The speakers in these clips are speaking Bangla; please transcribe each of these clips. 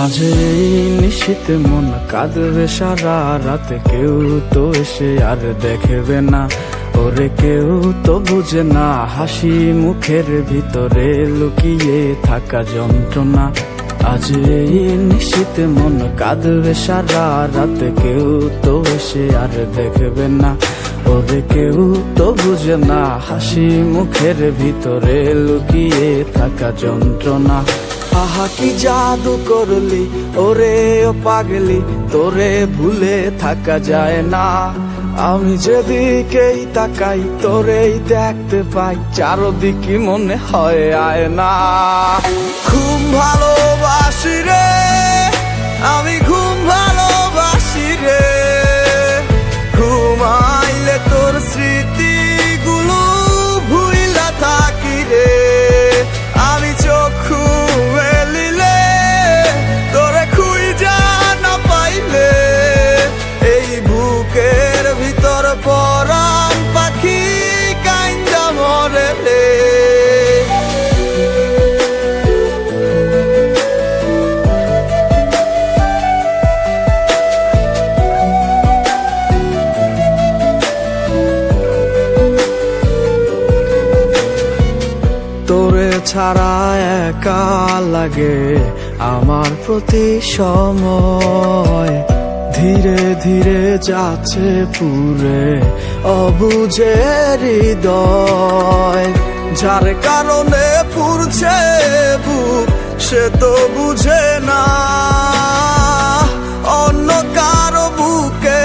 আজ এই নিশীথে মন কাঁদবে সারা রাত, কেউ তো এসে আর দেখবে না ওরে, কেউ তো বুঝে না হাসি মুখের ভিতরে লুকিয়ে থাকা যন্ত্রণা। আজ এই নিশীথে মন কাঁদবে সারা রাত, কেউ তো এসে আর দেখবে না ওরে, কেউ তো বুঝে না হাসি মুখের ভিতরে লুকিয়ে থাকা যন্ত্রণা। আহা কি জাদু করলি ওরে ও পাগলি, তোরে ভুলে থাকা যায় না। আমি যেদিকেই তাকাই তোরেই দেখতে পাই, চারদিকে মনে হয় আয় না। খুব ভালোবাসি রে আমি, খুব ভালোবাসি রে, ঘুমাইলে তোর স্মৃতিগুলো ভুইলা থাকি রে। আমি চক্ষু মেলিলে তোরে খুঁজা না পাইলে, এই বুকের ভিতর পরাণ পাখি কাইন্দা মরে রে। তোরে ছাড়া একা লাগে আমার প্রতি সময়, ধীরে ধীরে যাচ্ছে পুরে অবুঝে হৃদয়। যার কারণে পুরছে বুক সে তো বুঝে না, অন্য কারো বুকে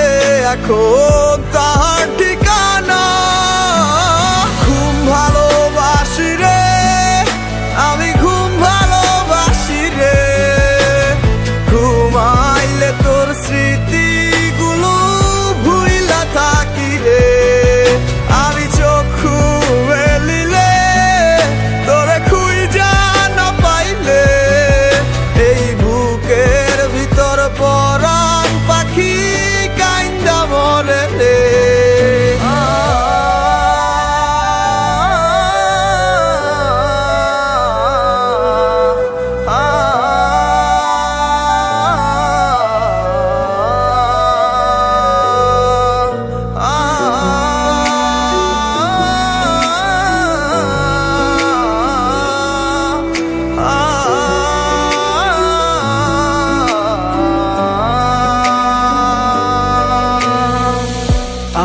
এখন তাহার ঠিকানা। খুব ভালোবাসি রে আমি, খুব ভালোবাসি রে, ঘুমাইলে তোর স্মৃতিগুলো ভুইলা থাকি রে। আমি চক্ষু মেলিলে তোরে খুঁজা না পাইলে, এই বুকের ভিতর পরাণ পাখি কাইন্দা মরে রে।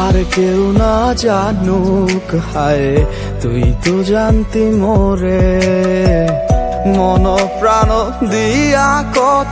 আর কেউ না জানুক হায়, তুই তো জানতি মোরে, মন প্রাণ দিয়া কত